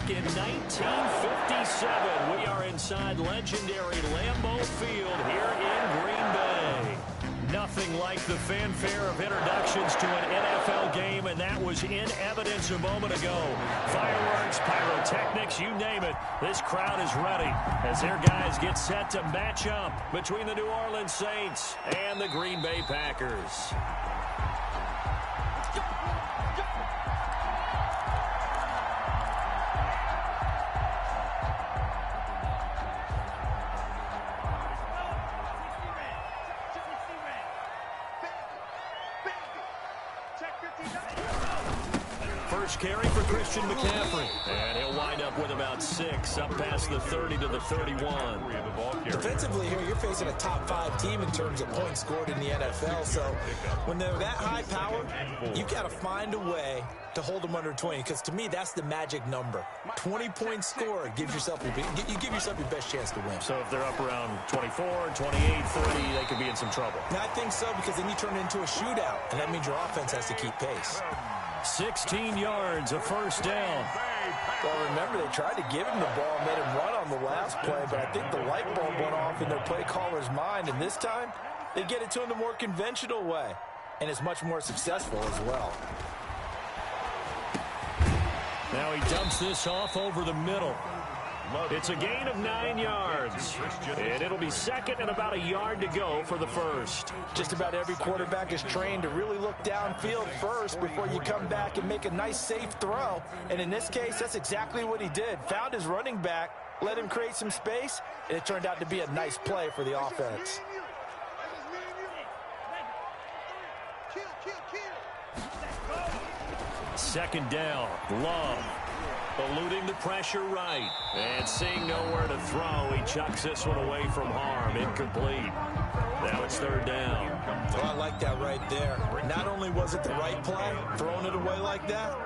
back in 1957. We are inside legendary Lambeau Field here in Green Bay. Nothing like the fanfare of introductions to an NFL game, and that was in evidence a moment ago. Fireworks, pyrotechnics, you name it. This crowd is ready as their guys get set to match up between the New Orleans Saints and the Green Bay Packers. First carry for Christian McCaffrey. And he'll wind up with about 6, up past the 30 to the 31. Defensively here, you're facing a top 5 team in terms of points scored in the NFL. So when they're that high powered, you got to find a way to hold them under 20. Because to me, that's the magic number. 20-point score gives yourself you give yourself your best chance to win. So if they're up around 24, 28, 30, they could be in some trouble. And I think so, because then you turn it into a shootout. And that means your offense has to keep pace. 16 yards, a first down. Well, remember, they tried to give him the ball and let him run on the last play, but I think the light bulb went off in their play caller's mind, and this time they get it to him the more conventional way, and it's much more successful as well. Now he dumps this off over the middle. It's a gain of 9 yards, and it'll be second and about a yard to go for the first. Just about every quarterback is trained to really look downfield first before you come back and make a nice, safe throw. And in this case, that's exactly what he did. Found his running back, let him create some space, and it turned out to be a nice play for the offense. Second down, Love. Eluding the pressure right. And seeing nowhere to throw, he chucks this one away from harm. Incomplete. Now it's third down. Well, I like that right there. Not only was it the right play, throwing it away like that,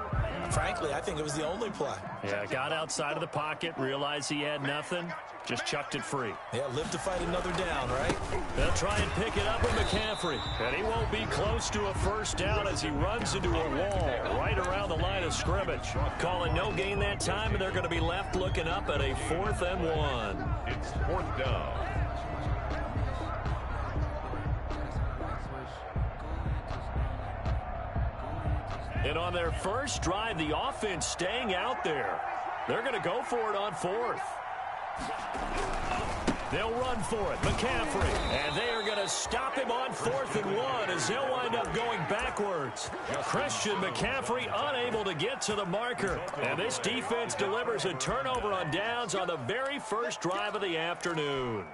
frankly, I think it was the only play. Yeah, got outside of the pocket, realized he had nothing, just chucked it free. Yeah, live to fight another down, right? They'll try and pick it up with McCaffrey. And he won't be close to a first down as he runs into a wall right around the line of scrimmage. Calling no gain that time, and they're going to be left looking up at a 4th and 1. It's 4th down. And on their first drive, the offense staying out there. They're going to go for it on 4th. They'll run for it. McCaffrey. And they are going to stop him on 4th and 1 as they'll wind up going backwards. Christian McCaffrey unable to get to the marker. And this defense delivers a turnover on downs on the very first drive of the afternoon.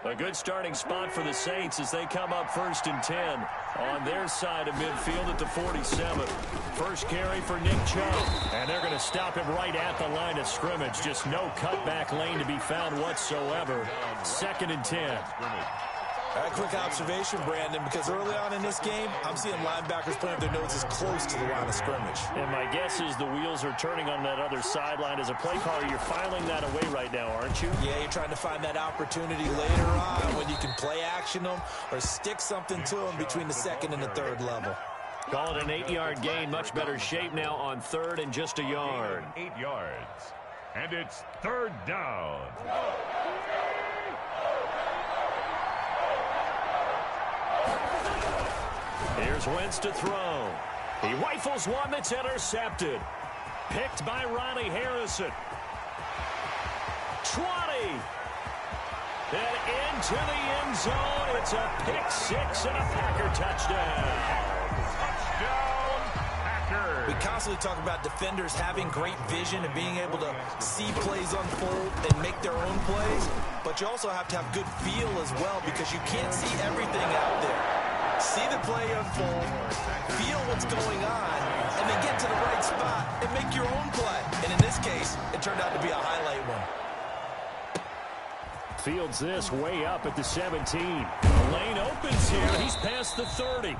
A good starting spot for the Saints as they come up 1st and 10 on their side of midfield at the 47. First carry for Nick Chubb. And they're going to stop him right at the line of scrimmage. Just no cutback lane to be found whatsoever. 2nd and 10. All right, quick observation, Brandon, because early on in this game, I'm seeing linebackers putting their noses close to the line of scrimmage. And my guess is the wheels are turning on that other sideline. As a play caller, you're filing that away right now, aren't you? Yeah, you're trying to find that opportunity later on when you can play action them or stick something to them between the 2nd and the 3rd level. Call it an 8-yard gain. Much better shape now on 3rd and just a yard. 8 yards. And it's 3rd down. Here's Wentz to throw. He rifles one that's intercepted. Picked by Ronnie Harrison. 20. And into the end zone. It's a pick 6 and a Packer touchdown. Touchdown, Packers. We constantly talk about defenders having great vision and being able to see plays unfold and make their own plays. But you also have to have good feel as well, because you can't see everything out there. See the play unfold, feel what's going on, and then get to the right spot and make your own play. And in this case, it turned out to be a highlight one. Fields this way up at the 17. The lane opens here. He's past the 30.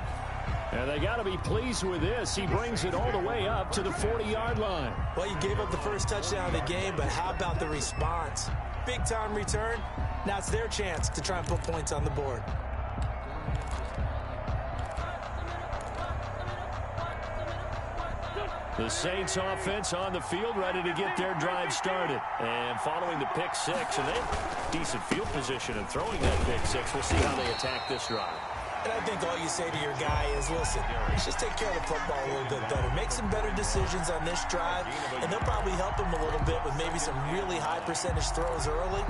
And they got to be pleased with this. He brings it all the way up to the 40-yard line. Well, you gave up the first touchdown of the game, but how about the response? Big-time return. Now it's their chance to try and put points on the board. The Saints offense on the field, ready to get their drive started. And following the pick six, and they have decent field position and throwing that pick six. We'll see how they attack this drive. And I think all you say to your guy is, listen, let's just take care of the football a little bit better. Make some better decisions on this drive, and they'll probably help him a little bit with maybe some really high percentage throws early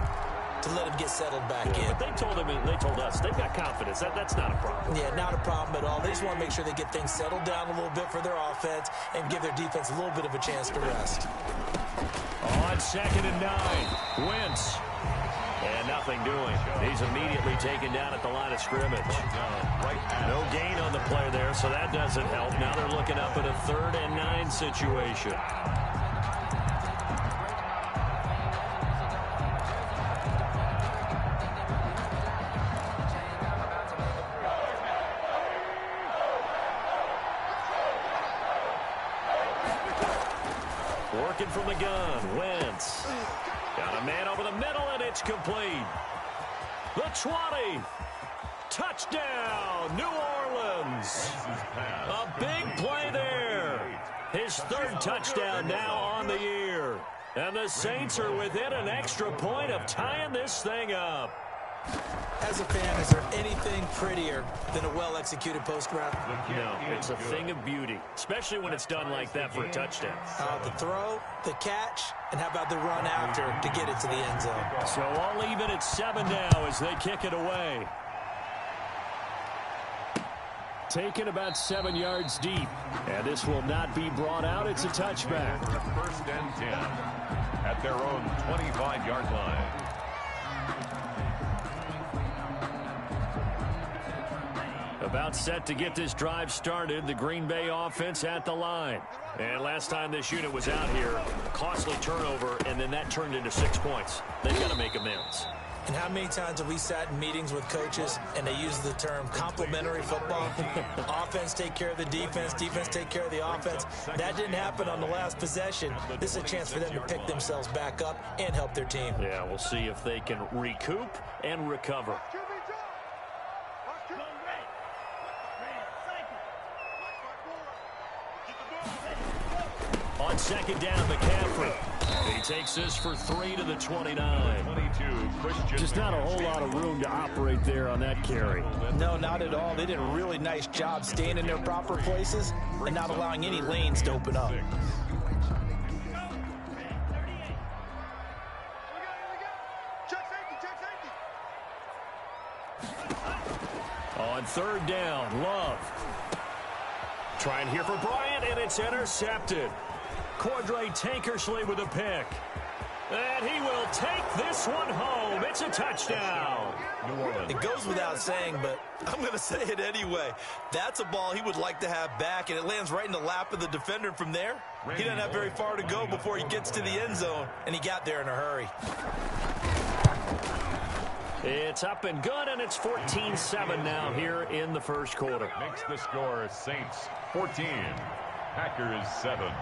to let him get settled back in. But they told us they've got confidence. That's not a problem. Yeah, not a problem at all. They just want to make sure they get things settled down a little bit for their offense and give their defense a little bit of a chance to rest. On 2nd and 9, Wentz. And nothing doing. He's immediately taken down at the line of scrimmage. No gain on the play there, so that doesn't help. Now they're looking up at a 3rd and 9 situation. Working from the gun, Wentz. Got a man over the middle, and it's complete. The 20. Touchdown, New Orleans. A big play there. His 3rd touchdown now on the year. And the Saints are within an extra point of tying this thing up. As a fan, is there anything prettier than a well-executed post route? No, it's a thing of beauty, especially when it's done like that for a touchdown. The throw, the catch, and how about the run after to get it to the end zone? So all even at 7 now as they kick it away. Taken about 7 yards deep, and this will not be brought out. It's a touchback. 1st and 10 at their own 25-yard line. About set to get this drive started, the Green Bay offense at the line. And last time this unit was out here, costly turnover, and then that turned into 6 points. They've got to make amends. And how many times have we sat in meetings with coaches and they use the term complementary football? Offense take care of the defense, defense take care of the offense. That didn't happen on the last possession. This is a chance for them to pick themselves back up and help their team. Yeah, we'll see if they can recoup and recover. On 2nd down, McCaffrey. He takes this for 3 to the 29. 22, Just not a whole lot of room to operate there on that carry. No, not at all. They did a really nice job staying in their proper places and not allowing any lanes to open up. On 3rd down, Love. Trying here for Bryant, and it's intercepted. Cordray Tankersley with a pick. And he will take this one home. It's a touchdown. It goes without saying, but I'm going to say it anyway. That's a ball he would like to have back, and it lands right in the lap of the defender from there. He doesn't have very far to go before he gets to the end zone, and he got there in a hurry. It's up and good, and it's 14-7 now here in the first quarter. Makes the score Saints 14, Packers 7.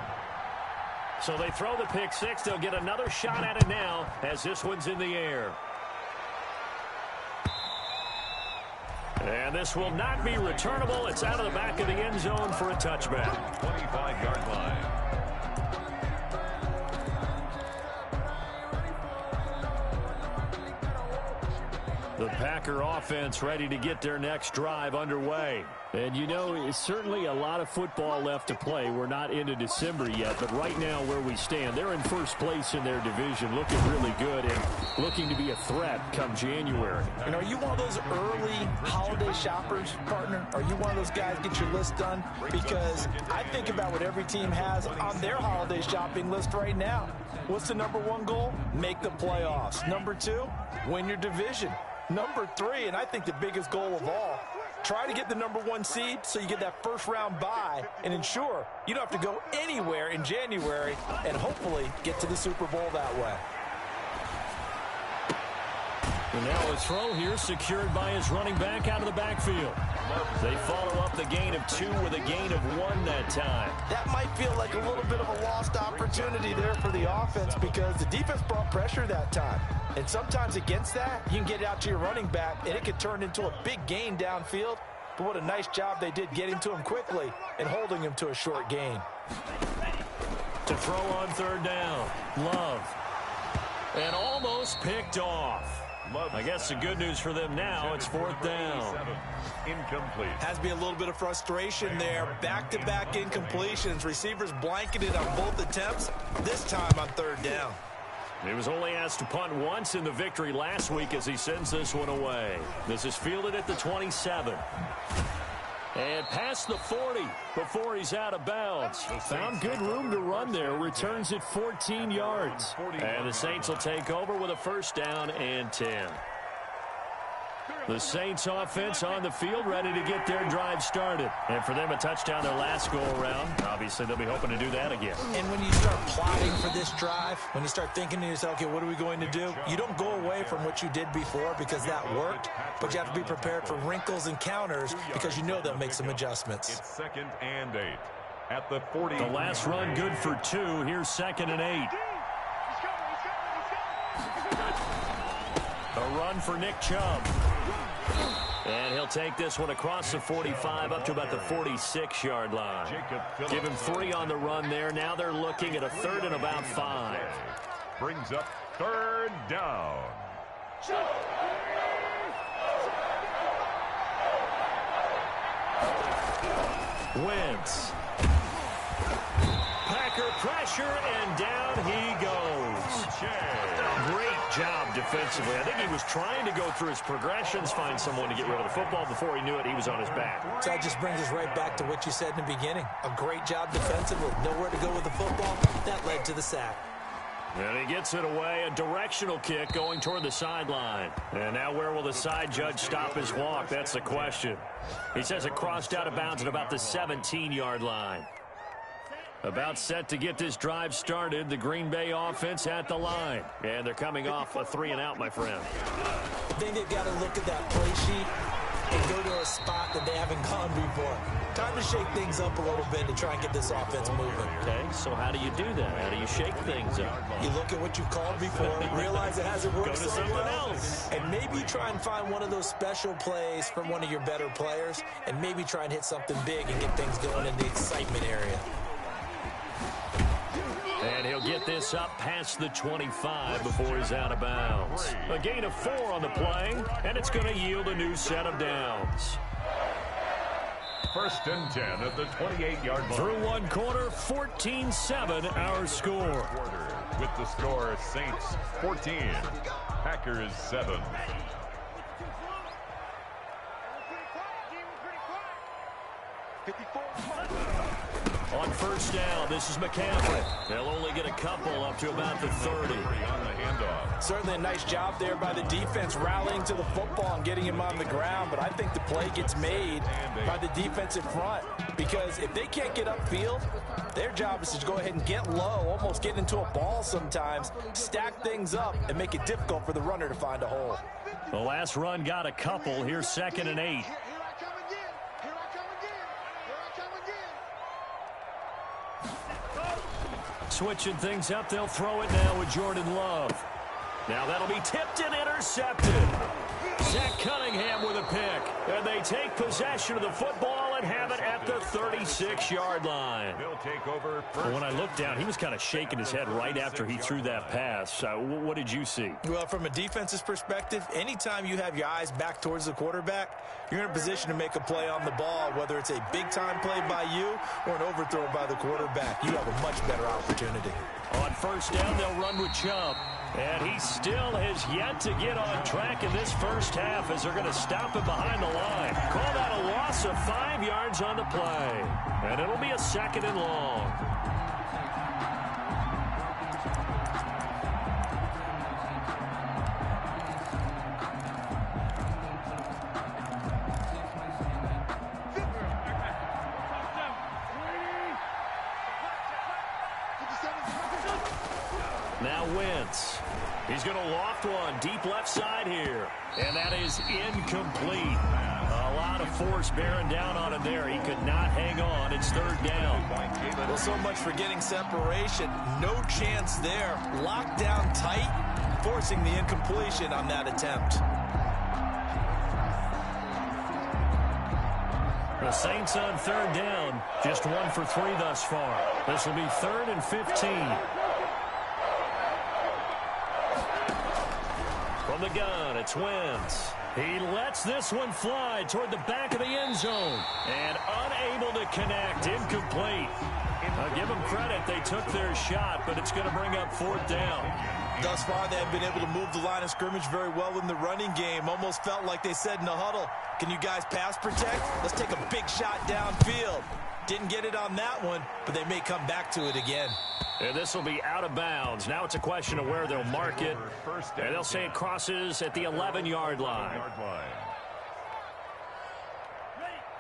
So they throw the pick six. They'll get another shot at it now as this one's in the air. And this will not be returnable. It's out of the back of the end zone for a touchback. 25-yard line. The Packer offense ready to get their next drive underway. And, you know, it's certainly a lot of football left to play. We're not into December yet, but right now where we stand, they're in first place in their division, looking really good and looking to be a threat come January. And are you one of those early holiday shoppers, partner? Are you one of those guys get your list done? Because I think about what every team has on their holiday shopping list right now. What's the number one goal? Make the playoffs. Number two, win your division. Number three, and I think the biggest goal of all, try to get the number one seed so you get that first round bye and ensure you don't have to go anywhere in January and hopefully get to the Super Bowl that way. And now a throw here secured by his running back out of the backfield. They follow up the gain of 2 with a gain of 1 that time. That might feel like a little bit of a lost opportunity there for the offense because the defense brought pressure that time. And sometimes against that, you can get out to your running back, and it could turn into a big gain downfield. But what a nice job they did getting to him quickly and holding him to a short gain. To throw on third down. Love. And almost picked off. I guess the good news for them now, it's fourth down. Incomplete. Has to be a little bit of frustration there. Back-to-back incompletions. Receivers blanketed on both attempts, this time on third down. He was only asked to punt once in the victory last week as he sends this one away. This is fielded at the 27. And past the 40 before he's out of bounds. Found good room to run there. Returns it 14 yards. And the Saints will take over with a first down and 10. The Saints offense on the field ready to get their drive started. And for them, a touchdown their last go-around. Obviously, they'll be hoping to do that again. And when you start plotting for this drive, when you start thinking to yourself, okay, what are we going to do? You don't go away from what you did before because that worked, but you have to be prepared for wrinkles and counters because you know they'll make some adjustments. It's 2nd and 8 at the 40. The last run good for 2. Here's 2nd and 8. A run for Nick Chubb. And he'll take this one across the 45 up to about the 46-yard line. Give him 3 on the run there. Now they're looking at a 3rd and about 5. Brings up 3rd down. Wentz. Packer pressure, and down he goes. Great job defensively. I think he was trying to go through his progressions, find someone to get rid of the football. Before he knew it, he was on his back. So that just brings us right back to what you said in the beginning. A great job defensively. Nowhere to go with the football. That led to the sack. And he gets it away. A directional kick going toward the sideline. And now where will the side judge stop his walk? That's the question. He says it crossed out of bounds at about the 17-yard line. About set to get this drive started. The Green Bay offense at the line. And they're coming off a 3-and-out, my friend. I think they've got to look at that play sheet and go to a spot that they haven't gone before. Time to shake things up a little bit to try and get this offense moving. Okay, so how do you do that? How do you shake things up? You look at what you called before, realize it hasn't worked so well, and maybe try and find one of those special plays from one of your better players, and maybe try and hit something big and get things going in the excitement area. And he'll get this up past the 25 before he's out of bounds. A gain of 4 on the play, and it's going to yield a new set of downs. 1st and 10 at the 28-yard line. Through one quarter, 14-7 our score. With the score, Saints 14, Packers 7. On first down, this is McCaffrey. They'll only get a couple up to about the 30. On the handoff. Certainly a nice job there by the defense rallying to the football and getting him on the ground, but I think the play gets made by the defensive front because if they can't get upfield, their job is to go ahead and get low, almost get into a ball sometimes, stack things up, and make it difficult for the runner to find a hole. The last run got a couple. Here's 2nd and 8. Switching things up, they'll throw it now with Jordan Love. Now that'll be tipped and intercepted. Zach Cunningham with a pick. And they take possession of the football and have it at the 36-yard line. They'll take over Well, when I looked down, he was kind of shaking his head right after he threw that pass. What did you see? Well, from a defense's perspective, anytime you have your eyes back towards the quarterback, you're in a position to make a play on the ball, whether it's a big-time play by you or an overthrow by the quarterback. You have a much better opportunity. On first down, they'll run with Chubb. And he still has yet to get on track in this first half as they're going to stop him behind the line. Call that a loss of 5 yards on the play. And it'll be a 2nd and long. Now Wentz. He's going to loft one deep left side here. And that is incomplete. A lot of force bearing down on him there. He could not hang on. It's 3rd down. Well, so much for getting separation. No chance there. Locked down tight, forcing the incompletion on that attempt. The Saints on third down, just 1 for 3 thus far. This will be 3rd and 15. From the gun, it's Wentz. He lets this one fly toward the back of the end zone. And unable to connect, incomplete. I'll give them credit, they took their shot, but it's going to bring up 4th down. Thus far, they have been able to move the line of scrimmage very well in the running game. Almost felt like they said in the huddle, can you guys pass protect? Let's take a big shot downfield. Didn't get it on that one, but they may come back to it again. And this will be out of bounds. Now it's a question of where they'll mark it. And they'll say it crosses at the 11-yard line.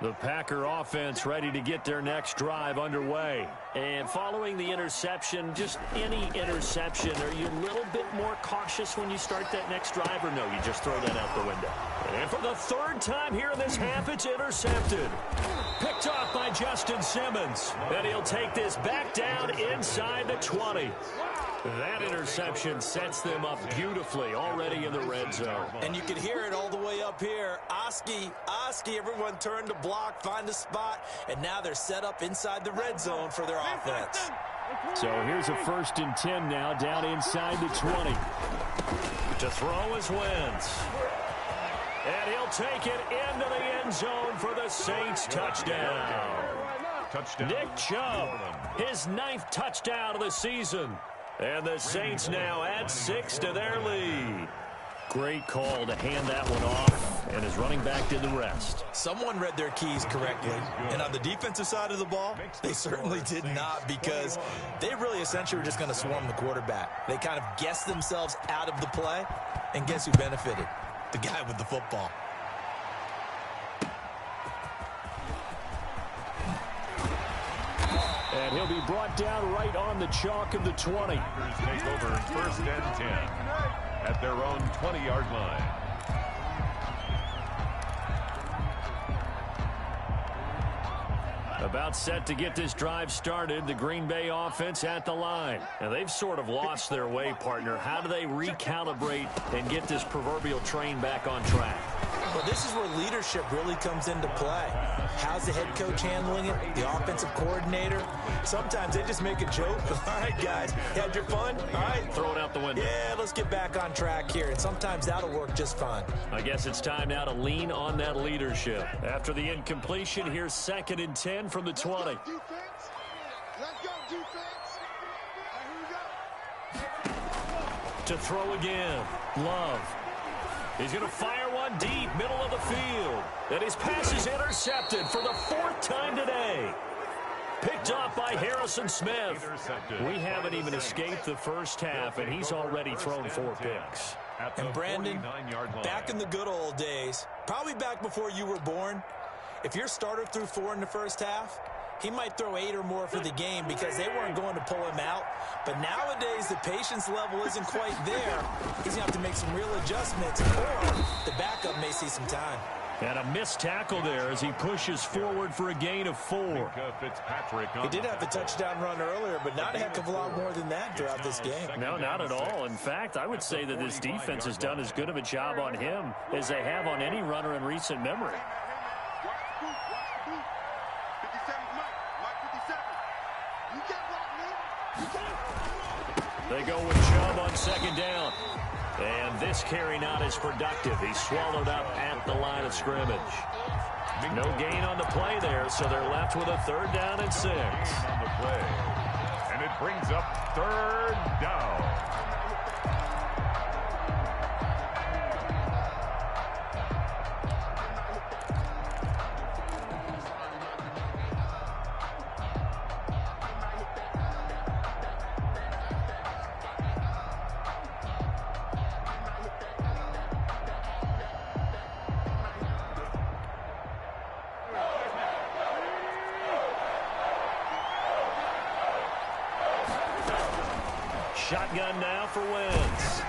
The Packer offense ready to get their next drive underway. And following the interception, just any interception, are you a little bit more cautious when you start that next drive, or no, you just throw that out the window? And for the 3rd time here in this half, it's intercepted. Picked off by Justin Simmons. And he'll take this back down inside the 20. That interception sets them up beautifully already in the red zone. And you can hear it all the way up here. Oski, everyone turned to block, find a spot, and now they're set up inside the red zone for their offense. So here's a 1st and 10 now, down inside the 20. To throw is Wentz. And he'll take it into the end zone for the Saints touchdown. Nick Chubb, his 9th touchdown of the season. And the Saints now add 6 to their lead. Great call to hand that one off, and his running back did the rest. Someone read their keys correctly, and on the defensive side of the ball, they certainly did not, because they really essentially were just going to swarm the quarterback. They kind of guessed themselves out of the play, and guess who benefited? The guy with the football. And he'll be brought down right on the chalk of the 20. Take over 1st and 10 at their own 20-yard line. About set to get this drive started, the Green Bay offense at the line. And they've sort of lost their way, partner. How do they recalibrate and get this proverbial train back on track? Well, this is where leadership really comes into play. How's the head coach handling it? The offensive coordinator? Sometimes they just make a joke. All right, guys, had your fun? All right. Throw it out the window. Yeah, let's get back on track here. And sometimes that'll work just fine. I guess it's time now to lean on that leadership. After the incompletion, here's 2nd and 10 from the 20. Let's go, defense. Here we go. To throw again, Love. He's going to fire one deep, middle of the field. And his pass is intercepted for the 4th time today. Picked off by Harrison Smith. We haven't even escaped the first half, and he's already thrown 4 picks. And Brandon, back in the good old days, probably back before you were born, if your starter threw 4 in the first half, he might throw 8 or more for the game because they weren't going to pull him out. But nowadays, the patience level isn't quite there. He's going to have to make some real adjustments, or the backup may see some time. And a missed tackle there as he pushes forward for a gain of 4. He did have the touchdown run earlier, but not a heck of a lot more than that throughout this game. No, not at all. In fact, I would say that this defense has done as good of a job on him as they have on any runner in recent memory. They go with Chubb on 2nd down. And this carry not as productive. He's swallowed up at the line of scrimmage. No gain on the play there, so they're left with a 3rd down and 6. On the play. And it brings up 3rd down. Shotgun now for Wentz.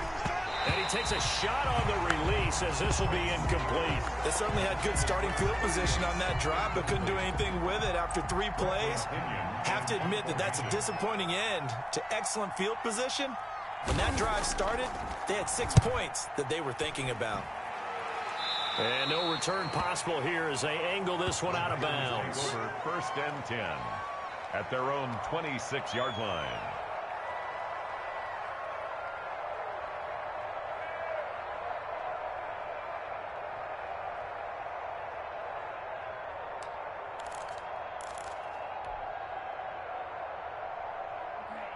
And he takes a shot on the release as this will be incomplete. They certainly had good starting field position on that drive, but couldn't do anything with it after 3 plays. Have to admit that that's a disappointing end to excellent field position. When that drive started, they had 6 points that they were thinking about. And no return possible here as they angle this one out of bounds. Over 1st and 10 at their own 26-yard line.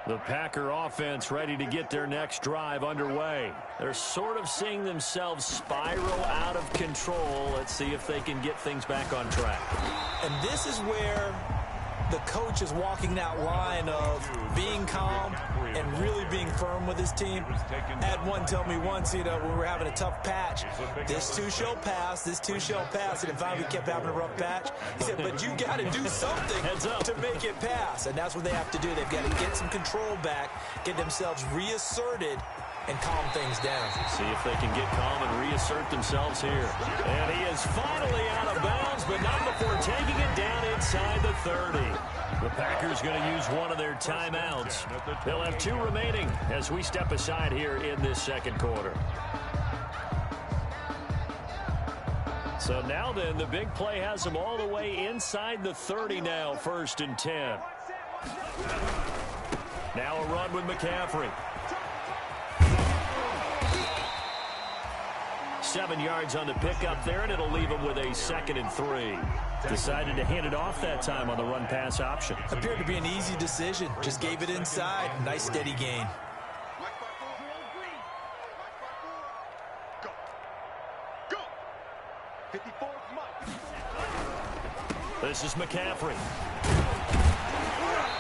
The Packer offense ready to get their next drive underway. They're sort of seeing themselves spiral out of control. Let's see if they can get things back on track. And this is where the coach is walking that line of being calm and really being firm with his team. I had one tell me once, when we were having a tough patch, this too shall pass, this too shall pass. And finally we kept having a rough patch. He said, but you got to do something to make it pass. And that's what they have to do. They've got to get some control back, get themselves reasserted, and calm things down. See if they can get calm and reassert themselves here. And he is finally out of bounds, but not before taking it down inside the 30. The Packers going to use one of their timeouts. They'll have 2 remaining as we step aside here in this second quarter. So now then, the big play has them all the way inside the 30 now, 1st and 10. Now a run with McCaffrey. 7 yards on the pickup there, and it'll leave him with a 2nd and 3. Decided to hand it off that time on the run-pass option. Appeared to be an easy decision. Just gave it inside. Nice steady gain. This is McCaffrey.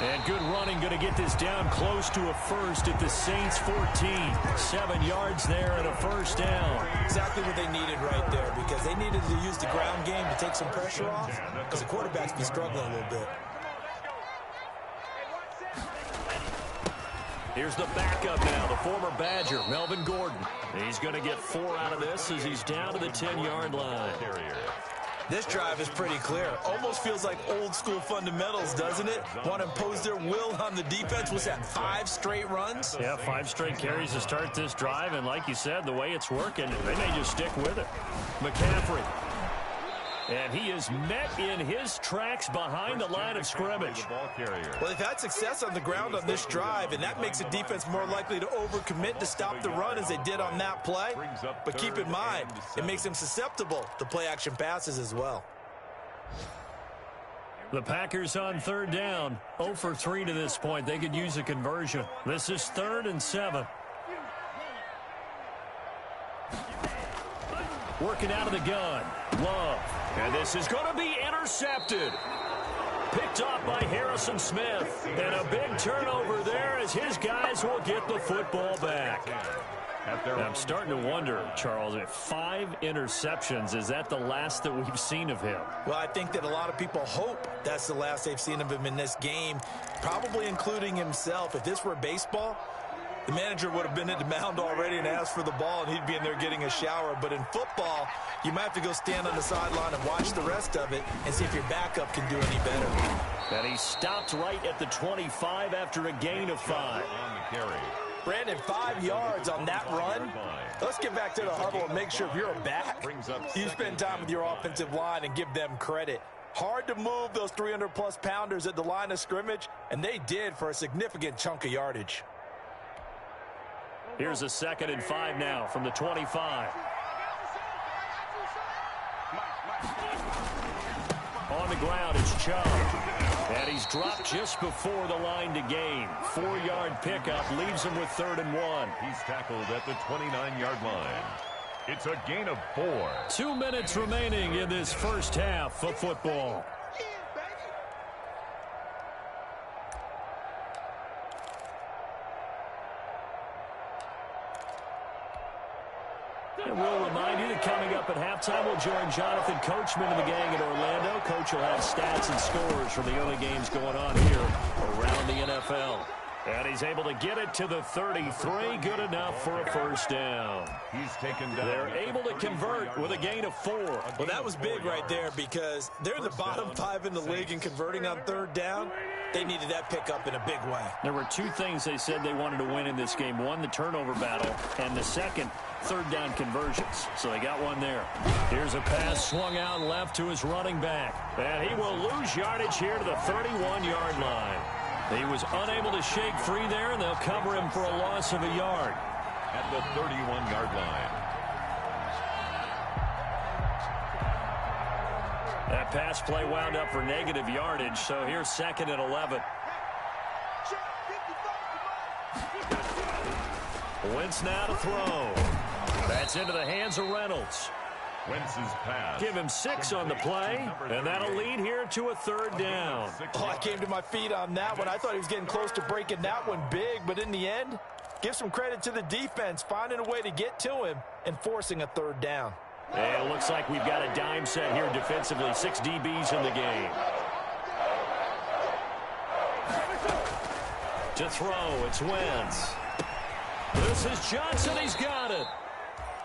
And good running, going to get this down close to a first at the Saints 14. 7 yards there and a first down. Exactly what they needed right there, because they needed to use the ground game to take some pressure off, because the quarterback's been struggling a little bit. Here's the backup now, the former Badger, Melvin Gordon. He's going to get 4 out of this as he's down to the 10-yard line. This drive is pretty clear. Almost feels like old school fundamentals, doesn't it? Want to impose their will on the defense. Was that 5 straight runs? Yeah, 5 straight carries to start this drive. And like you said, the way it's working, they may just stick with it. McCaffrey. And he is met in his tracks behind the line of scrimmage. Well, they've had success on the ground on this drive, and that makes the defense more likely to overcommit to stop the run as they did on that play. But keep in mind, it makes them susceptible to play-action passes as well. The Packers on 3rd down. 0 for 3 to this point. They could use a conversion. This is 3rd and 7. Working out of the gun. Love. And this is going to be intercepted. Picked off by Harrison Smith. And a big turnover there as his guys will get the football back. I'm starting to wonder, Charles, if 5 interceptions, is that the last that we've seen of him? Well, I think that a lot of people hope that's the last they've seen of him in this game, probably including himself. If this were baseball, the manager would have been at the mound already and asked for the ball, and he'd be in there getting a shower. But in football, you might have to go stand on the sideline and watch the rest of it and see if your backup can do any better. And he stopped right at the 25 after a gain of 5. Brandon, 5 yards on that run. Let's get back to the huddle and make sure if you're a back, you spend time with your offensive line and give them credit. Hard to move those 300-plus pounders at the line of scrimmage, and they did for a significant chunk of yardage. Here's a 2nd and 5 now from the 25. On the ground, it's Chubb. And he's dropped just before the line to gain. 4-yard pickup leaves him with 3rd and 1. He's tackled at the 29-yard line. It's a gain of 4. 2 minutes remaining in this first half of football. And we'll remind you that coming up at halftime, we'll join Jonathan Coachman and the gang in Orlando. Coach will have stats and scores from the other games going on here around the NFL. And he's able to get it to the 33. Good enough for a first down. He's taken down. They're able to convert with a gain of 4. Well, that was big right there because they're the bottom 5 in the league in converting on 3rd down. They needed that pickup in a big way. There were two things they said they wanted to win in this game. One, the turnover battle, and the second, third down conversions. So they got one there. Here's a pass swung out left to his running back. And he will lose yardage here to the 31-yard line. He was unable to shake free there, and they'll cover him for a loss of a yard. At the 31-yard line. That pass play wound up for negative yardage, so here's 2nd and 11. Wentz now to throw. That's into the hands of Reynolds. Wentz's pass. Give him 6 on the play, and that'll lead here to a 3rd down. Oh, I came to my feet on that one. I thought he was getting close to breaking that one big, but in the end, give some credit to the defense, finding a way to get to him and forcing a 3rd down. And it looks like we've got a dime set here defensively. 6 DBs in the game. To throw, it's Wentz. This is Johnson. He's got it.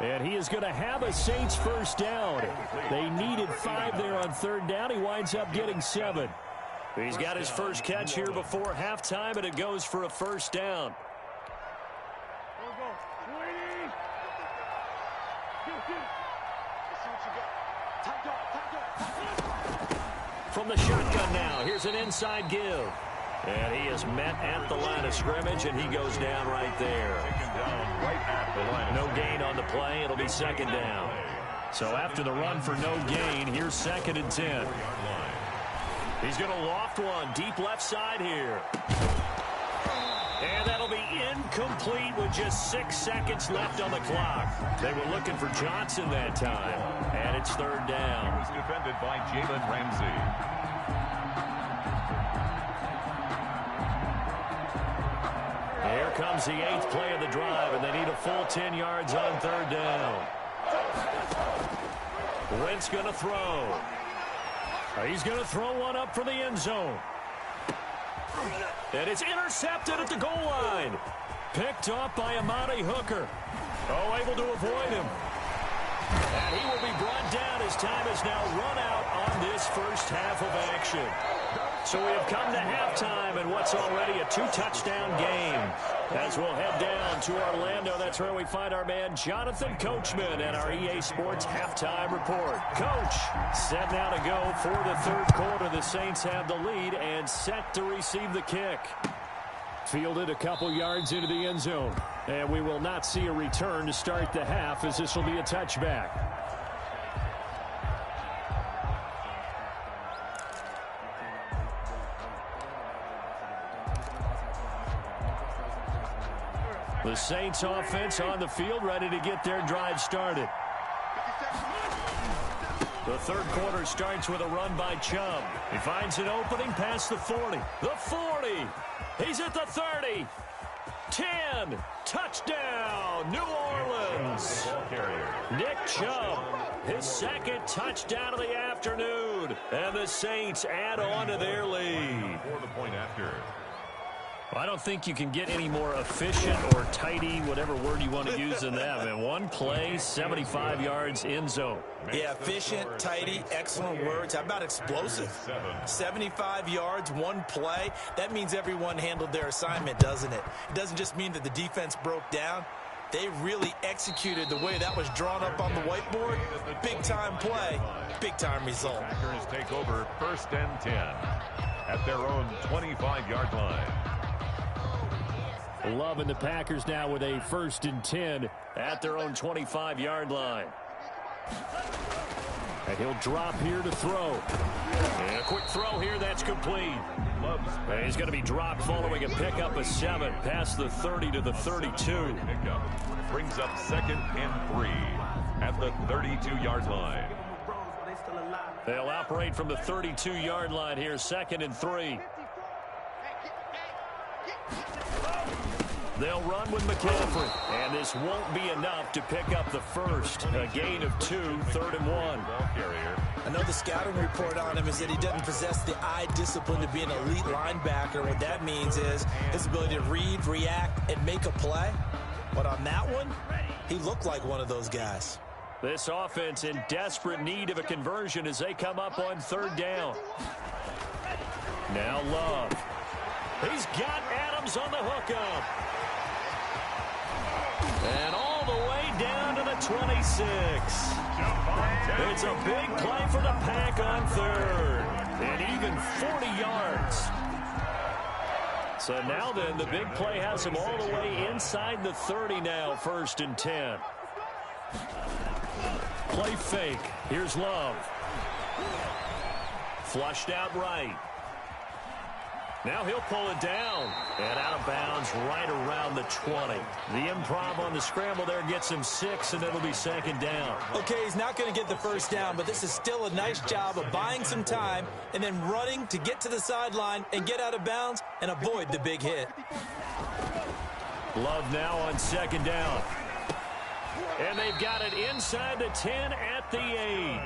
And he is going to have a Saints first down. They needed 5 there on 3rd down. He winds up getting 7. He's got his first catch here before halftime, and it goes for a first down. From the shotgun now, here's an inside give. And he is met at the line of scrimmage, and he goes down right there. No gain on the play. It'll be 2nd down. So after the run for no gain, here's 2nd and 10. He's going to loft one deep left side here. And that'll be incomplete with just 6 seconds left on the clock. They were looking for Johnson that time. And it's 3rd down. It was defended by Jalen Ramsey. Here comes the 8th play of the drive, and they need a full 10 yards on 3rd down. Wentz going to throw. He's going to throw one up for the end zone. And it's intercepted at the goal line. Picked off by Amani Hooker. Oh, able to avoid him. And he will be brought down as time is now run out on this first half of action. So we have come to halftime in what's already a 2-touchdown game. As we'll head down to Orlando, that's where we find our man Jonathan Coachman and our EA Sports halftime report. Coach, set now to go for the 3rd quarter. The Saints have the lead and set to receive the kick. Fielded a couple yards into the end zone. And we will not see a return to start the half, as this will be a touchback. The Saints offense on the field, ready to get their drive started. The 3rd quarter starts with a run by Chubb. He finds an opening past the 40. The 40. He's at the 30. 10. Touchdown, New Orleans. Nick Chubb, his 2nd touchdown of the afternoon. And the Saints add on to their lead. For the point after. I don't think you can get any more efficient or tidy, whatever word you want to use in that. And one play, 75 yards in zone. Yeah, efficient, tidy, excellent words. How about explosive? 75 yards, one play. That means everyone handled their assignment, doesn't it? It doesn't just mean that the defense broke down. They really executed the way that was drawn up on the whiteboard. Big-time play, big-time result. Packers take over 1st and 10 at their own 25-yard line. Loving the Packers now with a 1st and 10 at their own 25-yard line. And he'll drop here to throw. And a quick throw here, that's complete. And he's going to be dropped following a pickup of 7 past the 30 to the 32. Pickup brings up 2nd and 3 at the 32-yard line. They'll operate from the 32-yard line here, 2nd and 3. They'll run with McCaffrey, and this won't be enough to pick up the first. A gain of 2, 3rd and 1. I know the scouting report on him is that he doesn't possess the eye discipline to be an elite linebacker. What that means is his ability to read, react, and make a play. But on that one, he looked like one of those guys. This offense in desperate need of a conversion as they come up on 3rd down. Now Love. He's got Adams on the hookup. And all the way down to the 26. It's a big play for the Pack on third. And even 40 yards. So now then, the big play has him all the way inside the 30 now, 1st and 10. Play fake. Here's Love. Flushed out right. Now he'll pull it down. And out of bounds right around the 20. The improv on the scramble there gets him 6, and it'll be 2nd down. Okay, he's not going to get the 1st down, but this is still a nice job of buying some time and then running to get to the sideline and get out of bounds and avoid the big hit. Love now on 2nd down. And they've got it inside the 10 at the 8.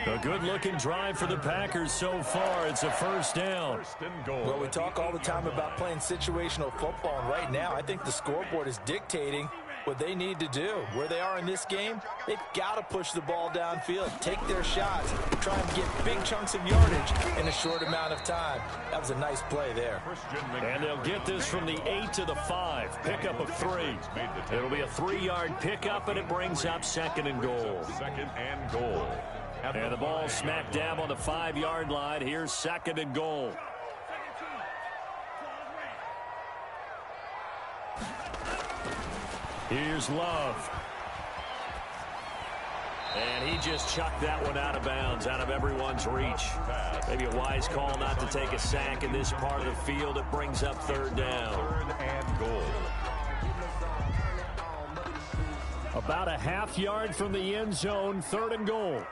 A good-looking drive for the Packers so far. It's a 1st down. Well, we talk all the time about playing situational football, and right now I think the scoreboard is dictating what they need to do. Where they are in this game, they've got to push the ball downfield, take their shots, try and get big chunks of yardage in a short amount of time. That was a nice play there. And they'll get this from the 8 to the 5. Pickup of 3. It'll be a 3-yard pickup, and it brings up 2nd and goal. 2nd and goal. And the ball smack dab on the 5-yard line. Here's 2nd and goal. Here's Love. And he just chucked that one out of bounds, out of everyone's reach. Maybe a wise call not to take a sack in this part of the field. It brings up 3rd down. 3rd and goal. About a half yard from the end zone, 3rd and goal.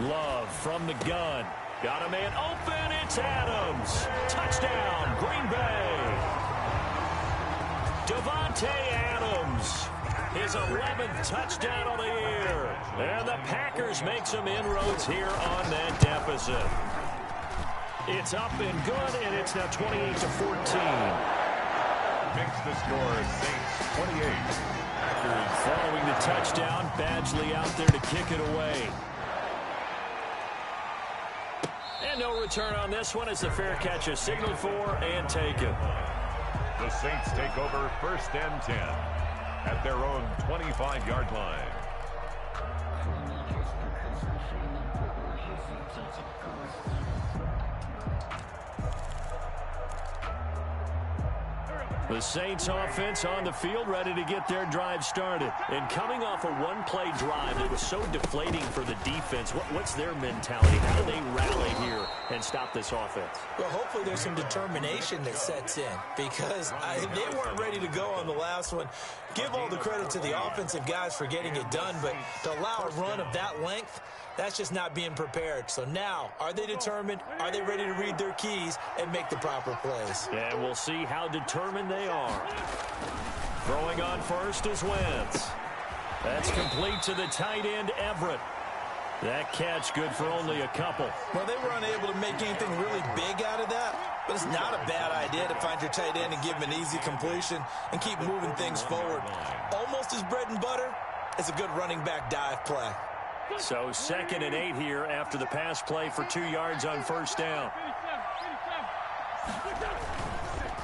Love from the gun. Got a man open. It's Adams. Touchdown, Green Bay. Devontae Adams. His 11th touchdown of the year. And the Packers make some inroads here on that deficit. It's up and good, and it's now 28-14. Makes the score Saints 28. Packers following the touchdown. Badgley out there to kick it away. And no return on this one as the fair catch is signaled for and taken. The Saints take over 1st and 10 at their own 25-yard line. The Saints offense on the field, ready to get their drive started. And coming off a one-play drive that was so deflating for the defense, what's their mentality? How do they rally here and stop this offense? Well, hopefully there's some determination that sets in because they weren't ready to go on the last one. Give all the credit to the offensive guys for getting it done, but to allow a run of that length, that's just not being prepared. So now, are they determined? Are they ready to read their keys and make the proper plays? And we'll see how determined they are. Throwing on first is Wentz. That's complete to the tight end, Everett. That catch good for only a couple. Well, they were unable to make anything really big out of that, but it's not a bad idea to find your tight end and give him an easy completion and keep moving things forward. Almost as bread and butter as a good running back dive play. So 2nd and 8 here after the pass play for 2 yards on 1st down.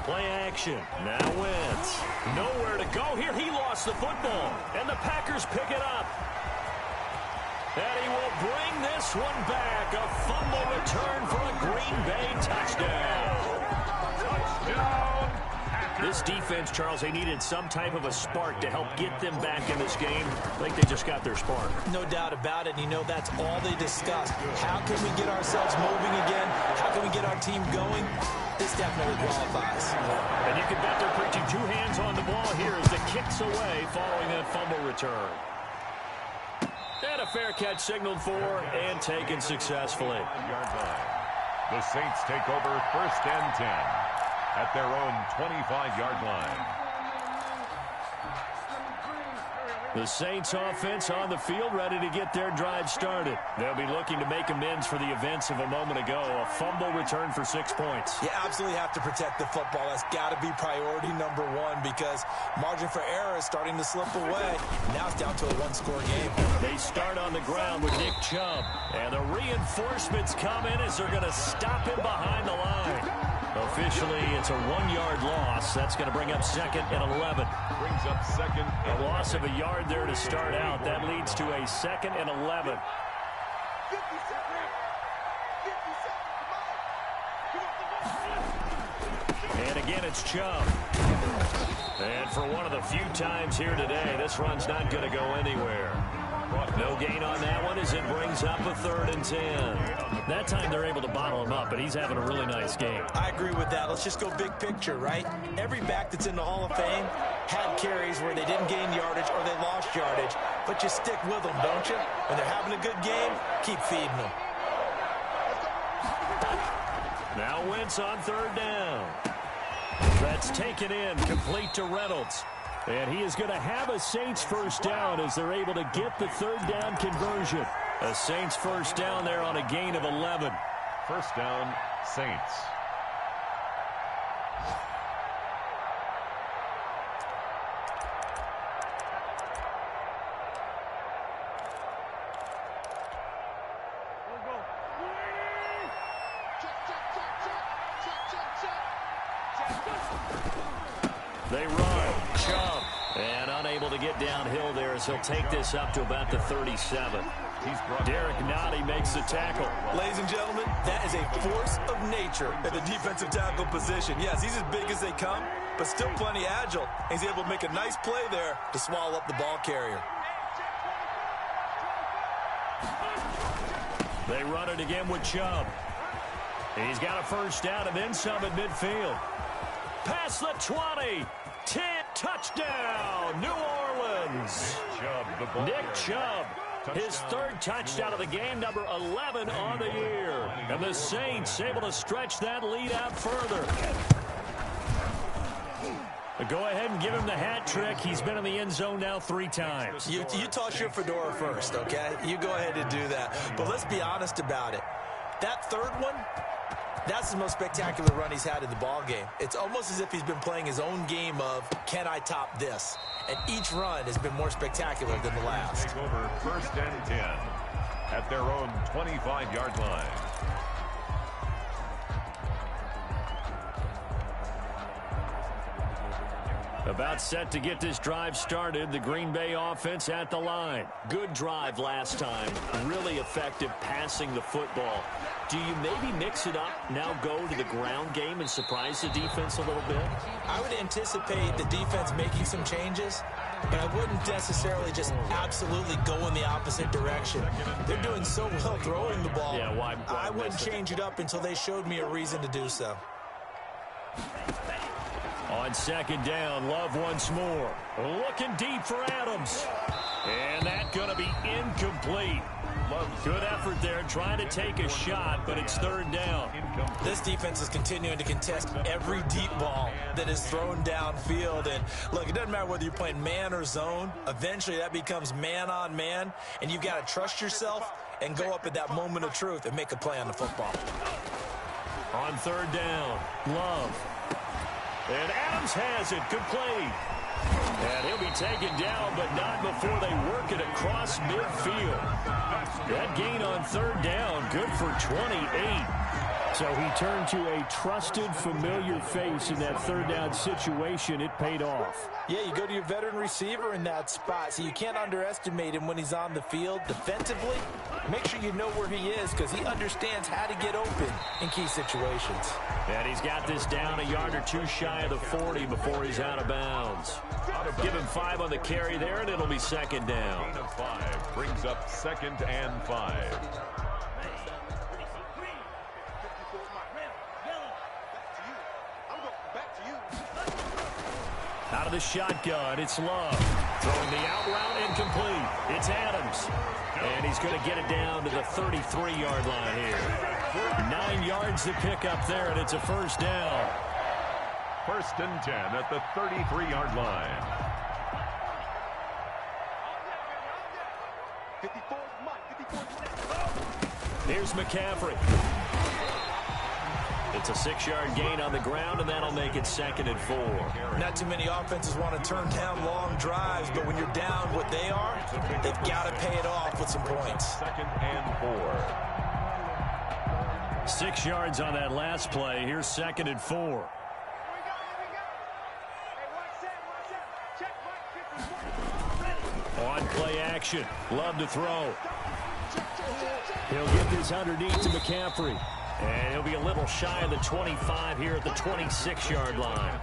Play action. Now Wentz. Nowhere to go here. He lost the football. And the Packers pick it up. And he will bring this one back. A fumble return for a Green Bay touchdown. Touchdown. This defense, Charles, they needed some type of a spark to help get them back in this game. I think they just got their spark. No doubt about it. And you know that's all they discussed. How can we get ourselves moving again? How can we get our team going? This definitely qualifies. And you can bet they're preaching 2 hands on the ball here as the kick's away following that fumble return. And a fair catch signaled for and taken successfully. The Saints take over 1st and 10 at their own 25-yard line. The Saints offense on the field, ready to get their drive started. They'll be looking to make amends for the events of a moment ago. A fumble return for 6 points. You absolutely have to protect the football. That's got to be priority number one because margin for error is starting to slip away. Now it's down to a one-score game. They start on the ground with Nick Chubb. And the reinforcements come in as they're going to stop him behind the line. Officially, it's a 1-yard loss. That's going to bring up 2nd and 11. Brings up 2nd and A loss of a yard there to start out. That leads to a 2nd and 11. And again, it's Chubb. And for one of the few times here today, this run's not going to go anywhere. No gain on that one as it brings up a 3rd and 10. That time they're able to bottle him up, but he's having a really nice game. I agree with that. Let's just go big picture, right? Every back that's in the Hall of Fame had carries where they didn't gain yardage or they lost yardage, but you stick with them, don't you? When they're having a good game, keep feeding them. Now Wentz on 3rd down. That's taken in, complete to Reynolds. And he is going to have a Saints first down as they're able to get the 3rd down conversion. A Saints first down there on a gain of 11. First down, Saints. They run. Chubb. And unable to get downhill there as he'll take this up to about the 37. Derek Nottie makes the tackle. Ladies and gentlemen, that is a force of nature at the defensive tackle position. Yes, he's as big as they come, but still plenty agile. He's able to make a nice play there to swallow up the ball carrier. They run it again with Chubb. He's got a first down and then some at midfield. Past the 20. 10, touchdown, New Orleans. Nick Chubb, his 3rd touchdown of the game, number 11 on the year. And the Saints able to stretch that lead out further. Go ahead and give him the hat trick. He's been in the end zone now 3 times. You toss your fedora first, okay? You go ahead and do that. But let's be honest about it. That 3rd one, that's the most spectacular run he's had in the ball game. It's almost as if he's been playing his own game of, can I top this? And each run has been more spectacular than the last. Take over 1st and 10 at their own 25-yard line. About set to get this drive started. The Green Bay offense at the line. Good drive last time. Really effective passing the football. Do you maybe mix it up, now go to the ground game and surprise the defense a little bit? I would anticipate the defense making some changes, but I wouldn't necessarily just absolutely go in the opposite direction. They're doing so well throwing the ball. Yeah, why I wouldn't change it up until they showed me a reason to do so. On 2nd down, Love once more. Looking deep for Adams. And that's going to be incomplete. Good effort there, trying to take a shot, but it's 3rd down. This defense is continuing to contest every deep ball that is thrown downfield. And look, it doesn't matter whether you're playing man or zone. Eventually that becomes man on man, and you've got to trust yourself and go up at that moment of truth and make a play on the football. On 3rd down, Love. And Adams has it, complete. And he'll be taken down, but not before they work it across midfield. That gain on 3rd down, good for 28. So he turned to a trusted, familiar face in that 3rd down situation. It paid off. Yeah, you go to your veteran receiver in that spot, so you can't underestimate him when he's on the field defensively. Make sure you know where he is because he understands how to get open in key situations. And he's got this down a yard or two shy of the 40 before he's out of bounds. Give him 5 on the carry there, and it'll be 2nd down. Gain of 5 brings up 2nd and 5. Out of the shotgun, it's Love. Throwing the out route incomplete. It's Adams. And he's going to get it down to the 33-yard line here. 9 yards to pick up there, and it's a first down. 1st and 10 at the 33-yard line. Here's McCaffrey. It's a 6-yard gain on the ground, and that'll make it 2nd and 4. Not too many offenses want to turn down long drives, but when you're down what they are, they've got to pay it off with some points. 2nd and 4. 6 yards on that last play. Here's 2nd and 4. On play action. Love to throw. He'll get this underneath to McCaffrey. And he'll be a little shy of the 25 here at the 26-yard line.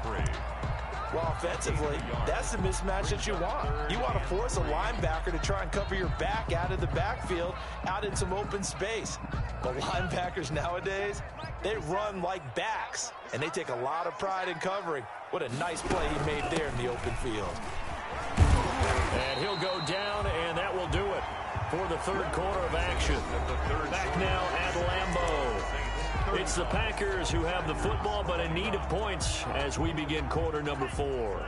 Well, offensively, that's the mismatch that you want. You want to force a linebacker to try and cover your back out of the backfield, out in some open space. But linebackers nowadays, they run like backs, and they take a lot of pride in covering. What a nice play he made there in the open field. And he'll go down, and that will do it for the third quarter of action. Back now at Lambeau. It's the Packers who have the football, but in need of points as we begin quarter number 4.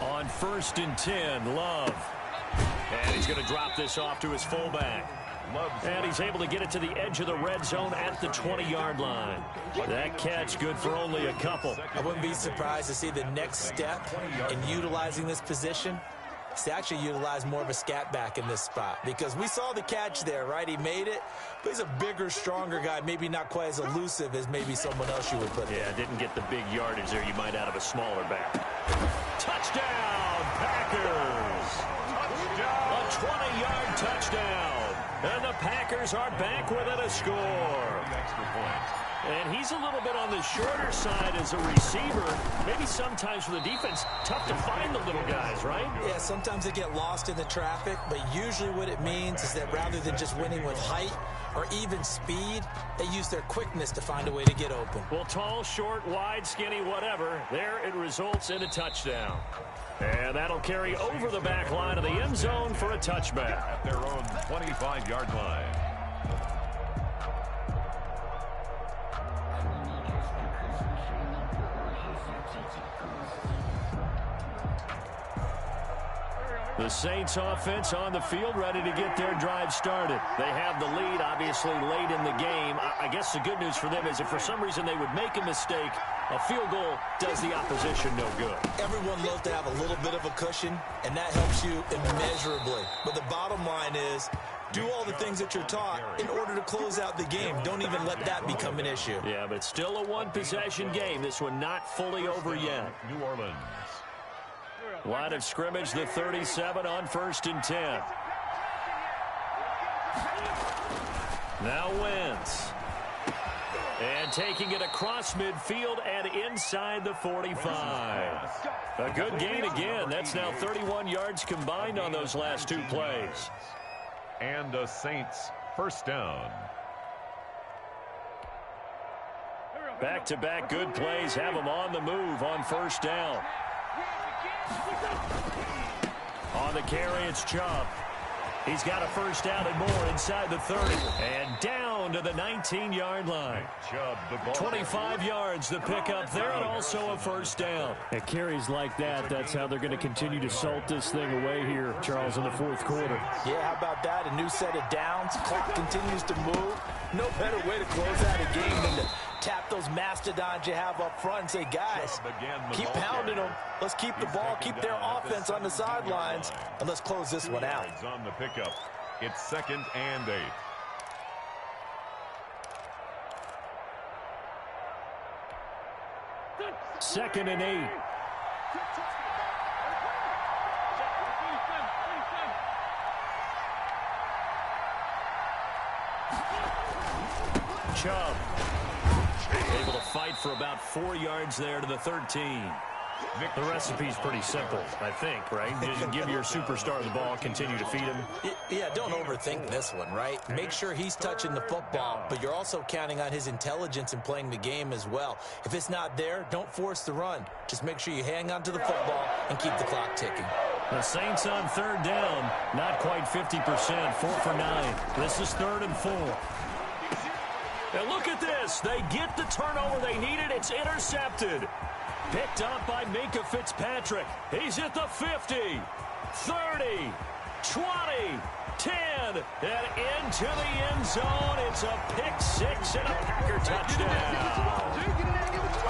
On 1st and 10, Love. And he's going to drop this off to his fullback. And he's able to get it to the edge of the red zone at the 20-yard line. That catch good for only a couple. I wouldn't be surprised to see the next step in utilizing this position is to actually utilize more of a scat back in this spot. Because we saw the catch there, right? He made it, but he's a bigger, stronger guy, maybe not quite as elusive as maybe someone else you would put in. Yeah, didn't get the big yardage there you might out of a smaller back. Touchdown, Packers! Touchdown! A 20-yard touchdown. And the Packers are back within a score. Extra point. And he's a little bit on the shorter side as a receiver. Maybe sometimes for the defense, tough to find the little guys, right? Yeah, sometimes they get lost in the traffic, but usually what it means is that rather than just winning with height or even speed, they use their quickness to find a way to get open. Well, tall, short, wide, skinny, whatever, there it results in a touchdown. And that'll carry over the back line of the end zone for a touchback. At their own 25-yard line. The Saints offense on the field, ready to get their drive started. They have the lead, obviously, late in the game. I guess the good news for them is if for some reason they would make a mistake, a field goal does the opposition no good. Everyone loves to have a little bit of a cushion, and that helps you immeasurably. But the bottom line is, do all the things that you're taught in order to close out the game. Don't even let that become an issue. Yeah, but it's still a one-possession game. This one not fully over yet. New Orleans. Line of scrimmage, the 37 on 1st and 10. Now Wentz. And taking it across midfield and inside the 45. A good gain again. That's now 31 yards combined on those last 2 plays. And the Saints first down. Back-to-back good plays have them on the move on 1st down. On the carry, it's Chubb. He's got a first down and more inside the 30. And down to the 19-yard line. 25 yards the pickup there, and also a first down. At carries like that, that's how they're going to continue to salt this thing away here, Charles, in the 4th quarter. Yeah, how about that? A new set of downs. Clock continues to move. No better way to close out a game than to tap those mastodons you have up front and say, guys, keep pounding them. Let's keep the ball, keep their offense on the sidelines, and let's close this one out. On the pickup, it's 2nd and 8. Second and 8. Chubb able to fight for about 4 yards there to the 13. The recipe's pretty simple, I think, right? Just give your superstar the ball, continue to feed him. Yeah, don't overthink this one, right? Make sure he's touching the football, but you're also counting on his intelligence in playing the game as well. If it's not there, don't force the run. Just make sure you hang on to the football and keep the clock ticking. The Saints on 3rd down, not quite 50%, 4 for 9. This is 3rd and 4. And look at this. They get the turnover they needed. It's intercepted. Picked up by Minkah Fitzpatrick. He's at the 50, 30, 20, 10, and into the end zone. It's a pick six and a Packer touchdown.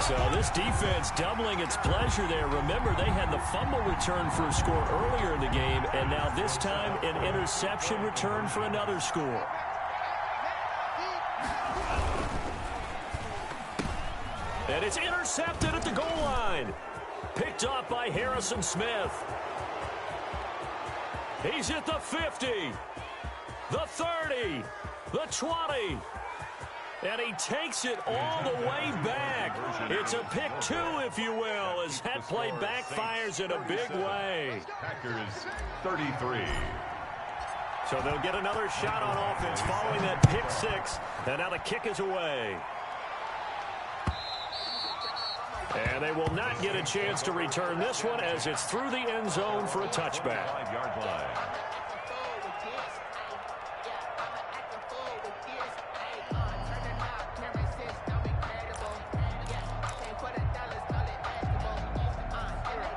So this defense doubling its pleasure there. Remember, they had the fumble return for a score earlier in the game, and now this time an interception return for another score. And it's intercepted at the goal line. Picked off by Harrison Smith. He's at the 50, the 30, the 20. And he takes it all the way back. It's a pick two, if you will, as that play backfires in a big way. Packers 33. So they'll get another shot on offense following that pick six. And now the kick is away. And they will not get a chance to return this one as it's through the end zone for a touchback. 5-yard line.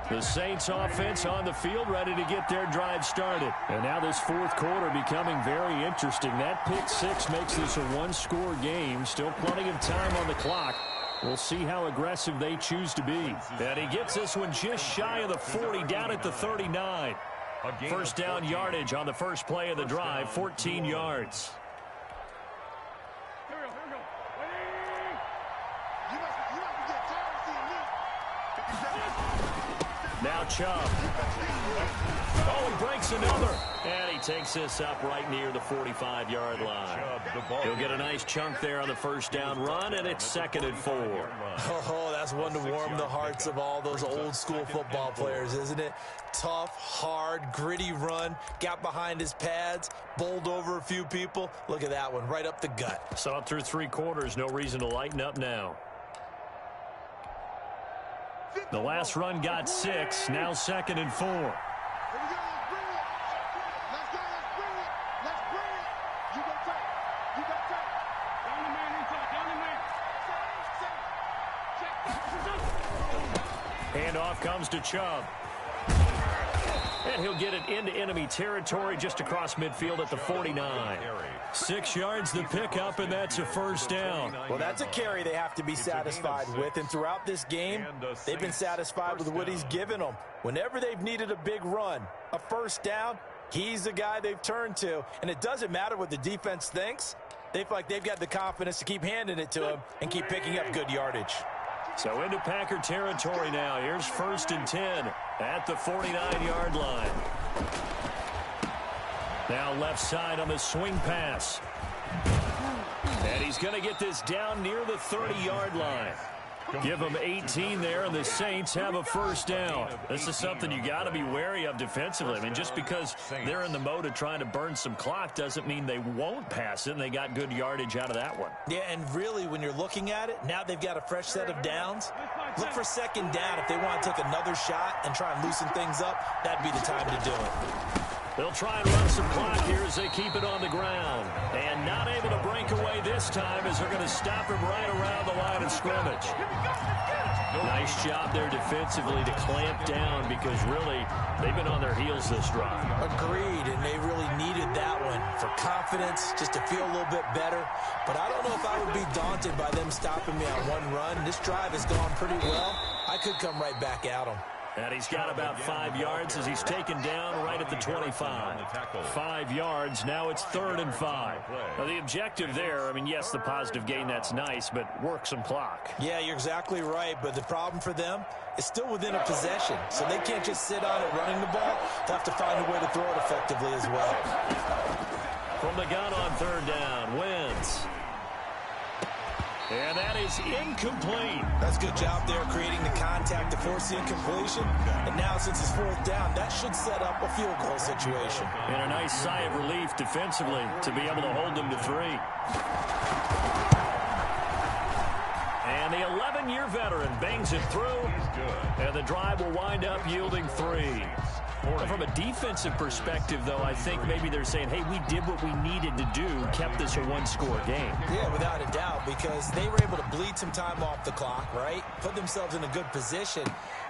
The Saints offense on the field ready to get their drive started. And now this fourth quarter becoming very interesting. That pick six makes this a one-score game. Still plenty of time on the clock. We'll see how aggressive they choose to be. And he gets this one just shy of the 40, down at the 39. First down yardage on the first play of the drive, 14 yards. Now Chubb. Oh, he breaks another. And he takes this up right near the 45-yard line. He'll get a nice chunk there on the first down run, and it's 2nd and 4. Oh, that's one to warm the hearts of all those old-school football players, isn't it? Tough, hard, gritty run. Got behind his pads, bowled over a few people. Look at that one, right up the gut. Saw it through 3 quarters. No reason to lighten up now. The last run got 6. Now 2nd and 4. Handoff comes to Chubb. And he'll get it into enemy territory just across midfield at the 49. 6 yards the pickup, and that's a first down. Well, that's a carry they have to be satisfied with, and throughout this game, they've been satisfied with what he's given them. Whenever they've needed a big run, a first down, he's the guy they've turned to, and it doesn't matter what the defense thinks. They feel like they've got the confidence to keep handing it to him and keep picking up good yardage. So into Packer territory now. Here's 1st and 10 at the 49-yard line. Now left side on the swing pass. And he's going to get this down near the 30-yard line. Give them 18 there, and the Saints have a first down. This is something you got to be wary of defensively. I mean, just because they're in the mode of trying to burn some clock doesn't mean they won't pass it, and they got good yardage out of that one. Yeah, and really, when you're looking at it, now they've got a fresh set of downs. Look for 2nd down. If they want to take another shot and try and loosen things up, that'd be the time to do it. They'll try and run some clock here as they keep it on the ground. And not able to break away this time as they're going to stop him right around the line of scrimmage. Nice job there defensively to clamp down because really they've been on their heels this drive. Agreed, and they really needed that one for confidence, just to feel a little bit better. But I don't know if I would be daunted by them stopping me on one run. This drive has gone pretty well. I could come right back at them. And he's got about 5 yards as he's taken down right at the 25. 5 yards. Now it's 3rd and 5. Now the objective there, I mean, yes, the positive gain, that's nice, but work some clock. Yeah, you're exactly right. But the problem for them is still within a possession. So they can't just sit on it running the ball. They'll have to find a way to throw it effectively as well. From the gun on 3rd down, Wentz. And that is incomplete. That's a good job there creating the contact to force the incompletion. And now since it's 4th down, that should set up a field goal situation. And a nice sigh of relief defensively to be able to hold them to 3. And the 11-year veteran bangs it through. And the drive will wind up yielding 3. 40. From a defensive perspective, though, I think maybe they're saying, hey, we did what we needed to do, kept this a one-score game. Yeah, without a doubt, because they were able to bleed some time off the clock, right? Put themselves in a good position,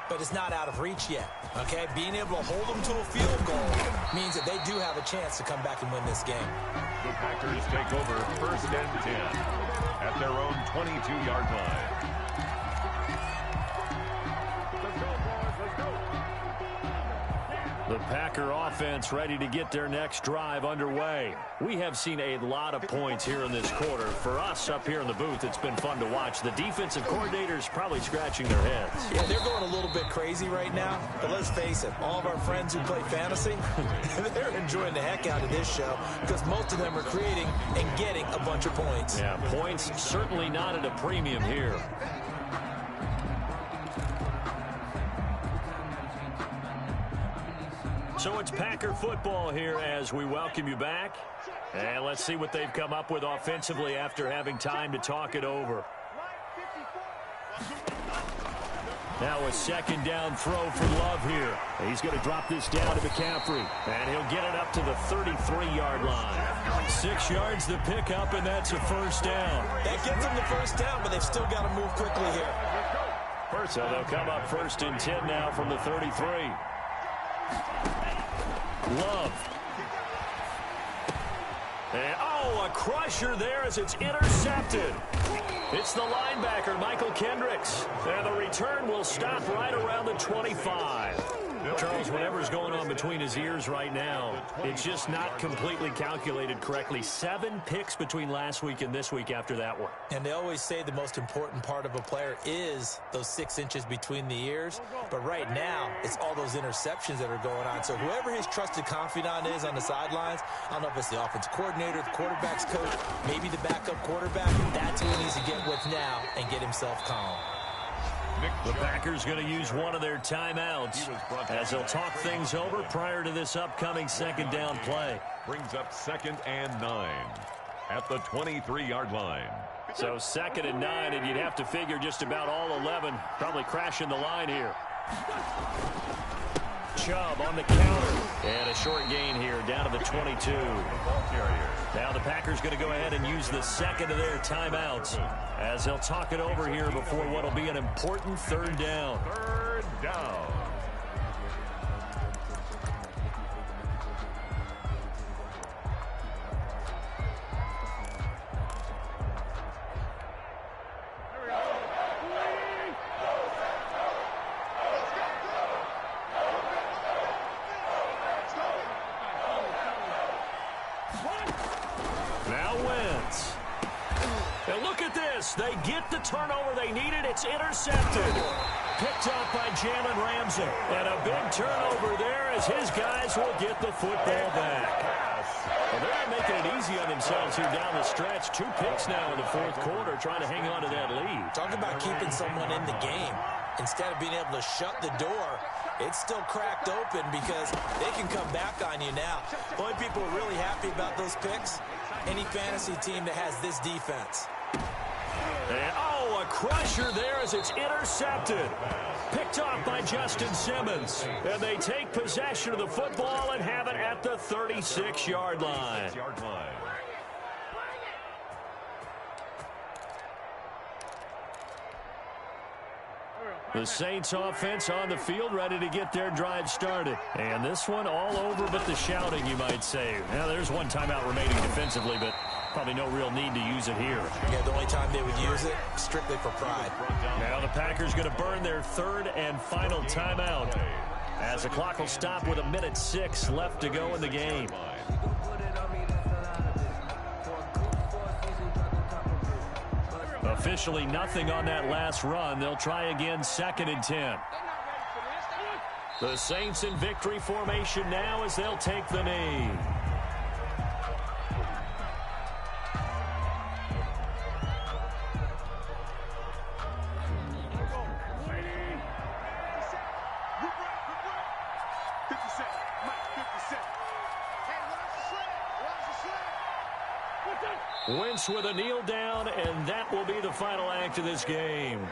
but it's not out of reach yet, okay? Being able to hold them to a field goal means that they do have a chance to come back and win this game. The Packers take over 1st and 10 at their own 22-yard line. The Packer offense ready to get their next drive underway. We have seen a lot of points here in this quarter. For us up here in the booth, it's been fun to watch. The defensive coordinators probably scratching their heads. Yeah, they're going a little bit crazy right now, but let's face it, all of our friends who play fantasy, they're enjoying the heck out of this show because most of them are creating and getting a bunch of points. Yeah, points certainly not at a premium here. So it's Packer football here as we welcome you back. And let's see what they've come up with offensively after having time to talk it over. Now a second down throw for Love here. He's going to drop this down to McCaffrey. And he'll get it up to the 33-yard line. 6 yards the pickup, and that's a first down. That gets them the first down, but they've still got to move quickly here. So they'll come up 1st and 10 now from the 33. Love. And, a crusher there as it's intercepted. It's the linebacker, Michael Kendricks. And the return will stop right around the 25. Charles, whatever's going on between his ears right now, it's just not completely calculated correctly. 7 picks between last week and this week after that one. And they always say the most important part of a player is those 6 inches between the ears. But right now, it's all those interceptions that are going on. So whoever his trusted confidant is on the sidelines, I don't know if it's the offensive coordinator, the quarterback's coach, maybe the backup quarterback, that's who he needs to get with now and get himself calm. The Packers going to use one of their timeouts as they'll talk things over prior to this upcoming second down play. Brings up 2nd and 9 at the 23-yard line. So 2nd and 9, and you'd have to figure just about all 11 probably crashing the line here. Chubb on the counter. And a short gain here down to the 22. Now the Packers going to go ahead and use the second of their timeouts as they'll talk it over here before what will be an important 3rd down. 3rd down. They get the turnover they needed. It's intercepted. Picked up by Jalen Ramsey. And a big turnover there as his guys will get the football back. Well, they're not making it easy on themselves here down the stretch. 2 picks now in the 4th quarter trying to hang on to that lead. Talk about keeping someone in the game. Instead of being able to shut the door, it's still cracked open because they can come back on you now. The only people who are really happy about those picks, any fantasy team that has this defense. And, a crusher there as it's intercepted. Picked off by Justin Simmons. And they take possession of the football and have it at the 36-yard line. The Saints offense on the field ready to get their drive started. And this one all over but the shouting, you might say. Now, there's one timeout remaining defensively, but probably no real need to use it here. Yeah, the only time they would use it, strictly for pride. Now the Packers going to burn their 3rd and final timeout as the clock will stop with 1:06 left to go in the game. Officially nothing on that last run. They'll try again 2nd and 10. The Saints in victory formation now as they'll take the knee. Wentz with a kneel down, and that will be the final act of this game.